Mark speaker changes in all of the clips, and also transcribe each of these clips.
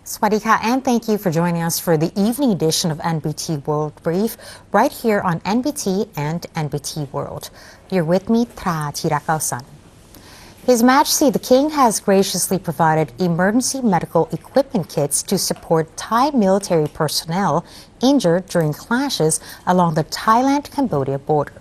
Speaker 1: Swadika, and thank you for joining us for the evening edition of NBT World Brief right here on NBT and NBT World. You're with me, Tra Tirakausan. His Majesty the King has graciously provided emergency medical equipment kits to support Thai military personnel injured during clashes along the Thailand-Cambodia border.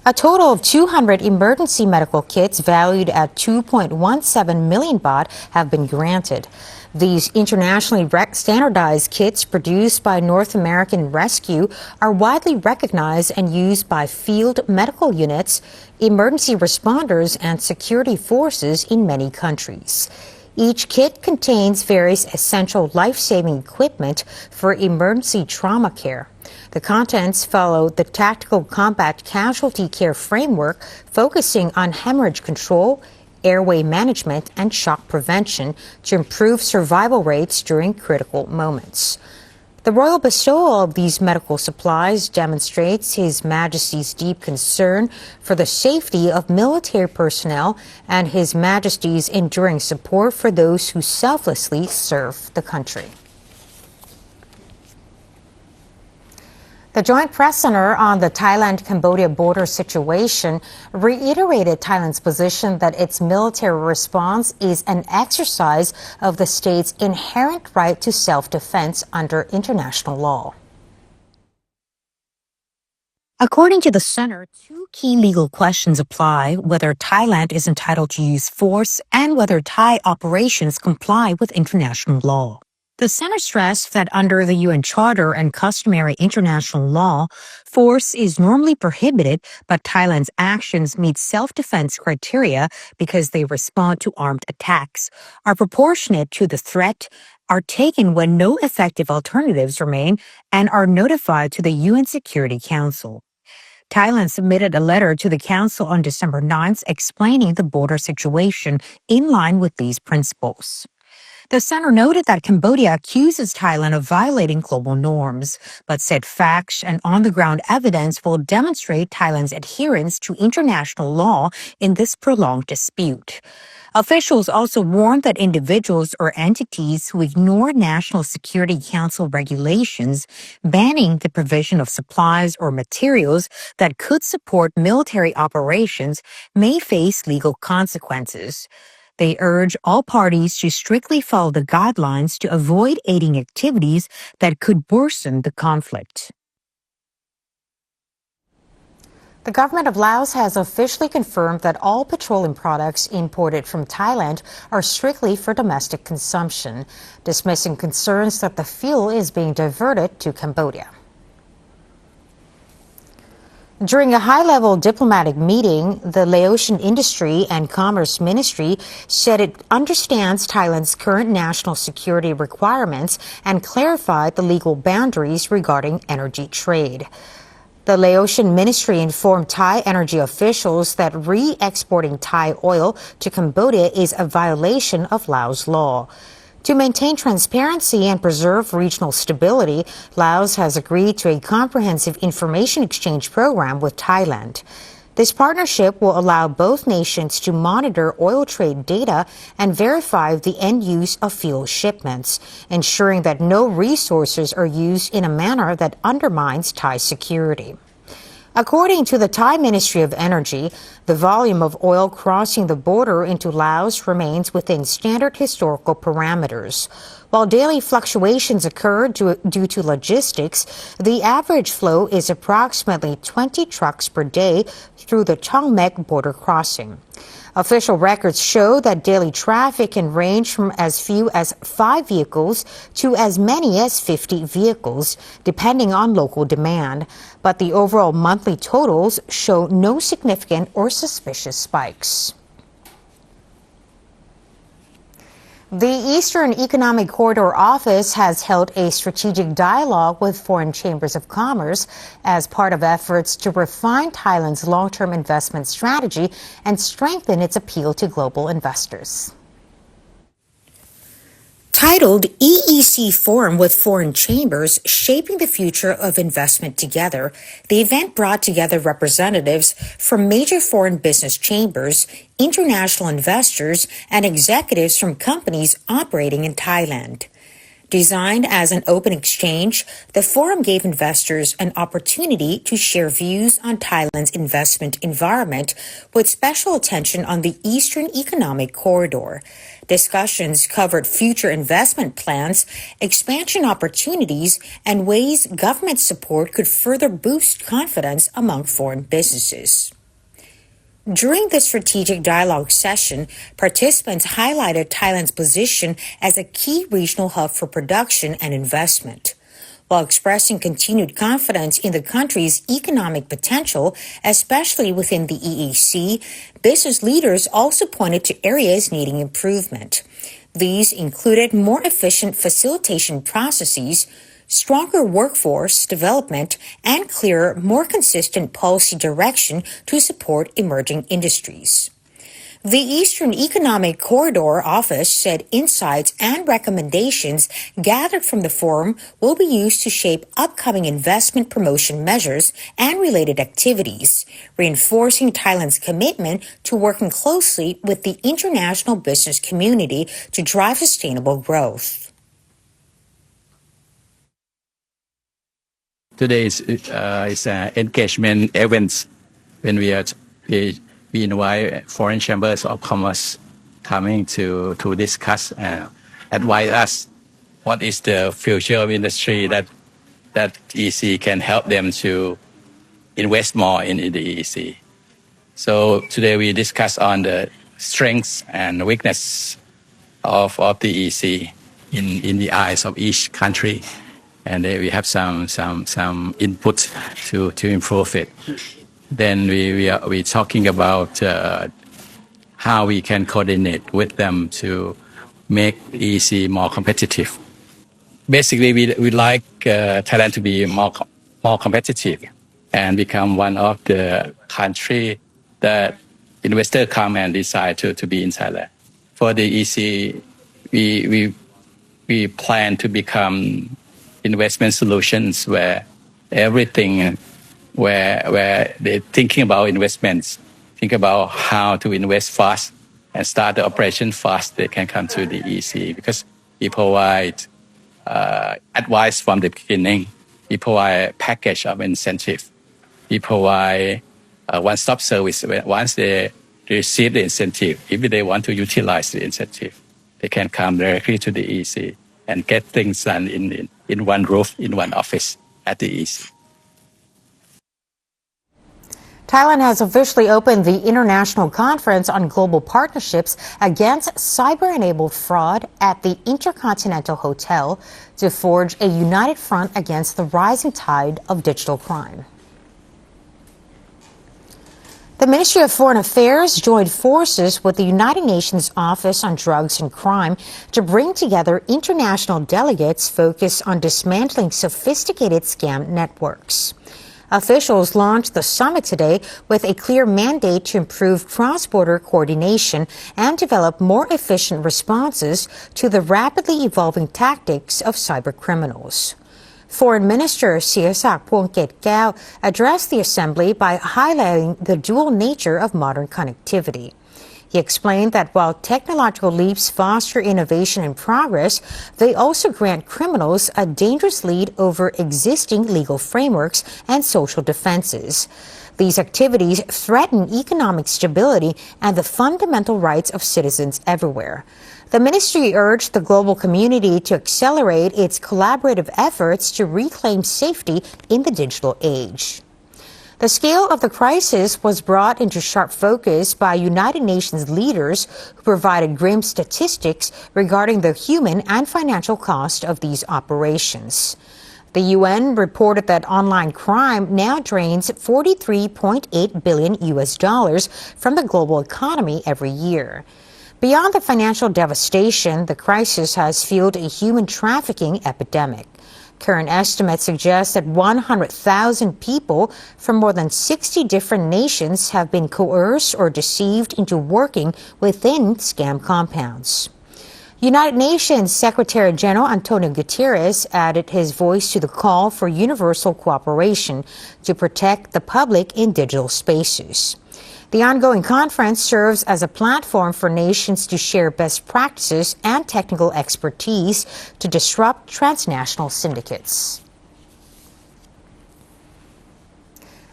Speaker 1: A total of 200 emergency medical kits valued at 2.17 million baht have been granted. These internationally standardized kits produced by North American Rescue are widely recognized and used by field medical units, emergency responders, and security forces in many countries. Each kit contains various essential life-saving equipment for emergency trauma care. The contents follow the Tactical Combat Casualty Care Framework, focusing on hemorrhage control, airway management, and shock prevention to improve survival rates during critical moments. The royal bestowal of these medical supplies demonstrates His Majesty's deep concern for the safety of military personnel and His Majesty's enduring support for those who selflessly serve the country. The Joint Press Center on the Thailand-Cambodia border situation reiterated Thailand's position that its military response is an exercise of the state's inherent right to self-defense under international law. According to the center, two key legal questions apply: whether Thailand is entitled to use force and whether Thai operations comply with international law. The center stressed that under the UN Charter and customary international law, force is normally prohibited, but Thailand's actions meet self-defense criteria because they respond to armed attacks, are proportionate to the threat, are taken when no effective alternatives remain, and are notified to the UN Security Council. Thailand submitted a letter to the Council on December 9th explaining the border situation in line with these principles. The center noted that Cambodia accuses Thailand of violating global norms, but said facts and on-the-ground evidence will demonstrate Thailand's adherence to international law in this prolonged dispute. Officials also warned that individuals or entities who ignore National Security Council regulations banning the provision of supplies or materials that could support military operations may face legal consequences. They urge all parties to strictly follow the guidelines to avoid aiding activities that could worsen the conflict. The government of Laos has officially confirmed that all petroleum products imported from Thailand are strictly for domestic consumption, dismissing concerns that the fuel is being diverted to Cambodia. During a high-level diplomatic meeting, the Laotian Industry and Commerce Ministry said it understands Thailand's current national security requirements and clarified the legal boundaries regarding energy trade. The Laotian Ministry informed Thai energy officials that re-exporting Thai oil to Cambodia is a violation of Laos law. To maintain transparency and preserve regional stability, Laos has agreed to a comprehensive information exchange program with Thailand. This partnership will allow both nations to monitor oil trade data and verify the end use of fuel shipments, ensuring that no resources are used in a manner that undermines Thai security. According to the Thai Ministry of Energy, the volume of oil crossing the border into Laos remains within standard historical parameters. While daily fluctuations occur due to logistics, the average flow is approximately 20 trucks per day through the Chong Mek border crossing. Official records show that daily traffic can range from as few as 5 vehicles to as many as 50 vehicles, depending on local demand. But the overall monthly totals show no significant or suspicious spikes. The Eastern Economic Corridor Office has held a strategic dialogue with foreign chambers of commerce as part of efforts to refine Thailand's long-term investment strategy and strengthen its appeal to global investors. Titled EEC Forum with Foreign Chambers, Shaping the Future of Investment Together, the event brought together representatives from major foreign business chambers, international investors, and executives from companies operating in Thailand. Designed as an open exchange, the forum gave investors an opportunity to share views on Thailand's investment environment with special attention on the Eastern Economic Corridor. Discussions covered future investment plans, expansion opportunities, and ways government support could further boost confidence among foreign businesses. During the strategic dialogue session, participants highlighted Thailand's position as a key regional hub for production and investment. While expressing continued confidence in the country's economic potential, especially within the EEC, business leaders also pointed to areas needing improvement. These included more efficient facilitation processes, stronger workforce development, and clearer, more consistent policy direction to support emerging industries. The Eastern Economic Corridor Office said insights and recommendations gathered from the forum will be used to shape upcoming investment promotion measures and related activities, reinforcing Thailand's commitment to working closely with the international business community to drive sustainable growth.
Speaker 2: Today is an engagement event when we invite foreign chambers of commerce coming to discuss and advise us what is the future of industry that EEC can help them to invest more in the EEC. So today we discuss on the strengths and weakness of the EEC in the eyes of each country. And we have some input to improve it. Then we're talking about how we can coordinate with them to make EEC more competitive. Basically, we like Thailand to be more competitive and become one of the country that investors come and decide to be in Thailand. For the EEC, we plan to become investment solutions where everything, where they're thinking about investments, think about how to invest fast and start the operation fast, they can come to the EEC because we provide advice from the beginning. We provide a package of incentive. We provide a one-stop service. Once they receive the incentive, if they want to utilize the incentive, they can come directly to the EEC and get things done in one roof, in one office at the EEC.
Speaker 1: Thailand has officially opened the International Conference on Global Partnerships Against Cyber-Enabled Fraud at the Intercontinental Hotel to forge a united front against the rising tide of digital crime. The Ministry of Foreign Affairs joined forces with the United Nations Office on Drugs and Crime to bring together international delegates focused on dismantling sophisticated scam networks. Officials launched the summit today with a clear mandate to improve cross-border coordination and develop more efficient responses to the rapidly evolving tactics of cybercriminals. Foreign Minister Sihasak Phuongketkaew addressed the assembly by highlighting the dual nature of modern connectivity. He explained that while technological leaps foster innovation and progress, they also grant criminals a dangerous lead over existing legal frameworks and social defenses. These activities threaten economic stability and the fundamental rights of citizens everywhere. The ministry urged the global community to accelerate its collaborative efforts to reclaim safety in the digital age. The scale of the crisis was brought into sharp focus by United Nations leaders who provided grim statistics regarding the human and financial cost of these operations. The UN reported that online crime now drains $43.8 billion from the global economy every year. Beyond the financial devastation, the crisis has fueled a human trafficking epidemic. Current estimates suggest that 100,000 people from more than 60 different nations have been coerced or deceived into working within scam compounds. United Nations Secretary General Antonio Guterres added his voice to the call for universal cooperation to protect the public in digital spaces. The ongoing conference serves as a platform for nations to share best practices and technical expertise to disrupt transnational syndicates.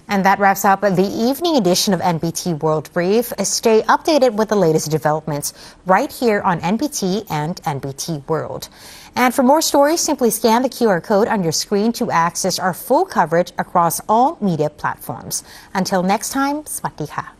Speaker 1: And that wraps up the evening edition of NBT World Brief. Stay updated with the latest developments right here on NBT and NBT World. And for more stories, simply scan the QR code on your screen to access our full coverage across all media platforms. Until next time, Sawasdee ka.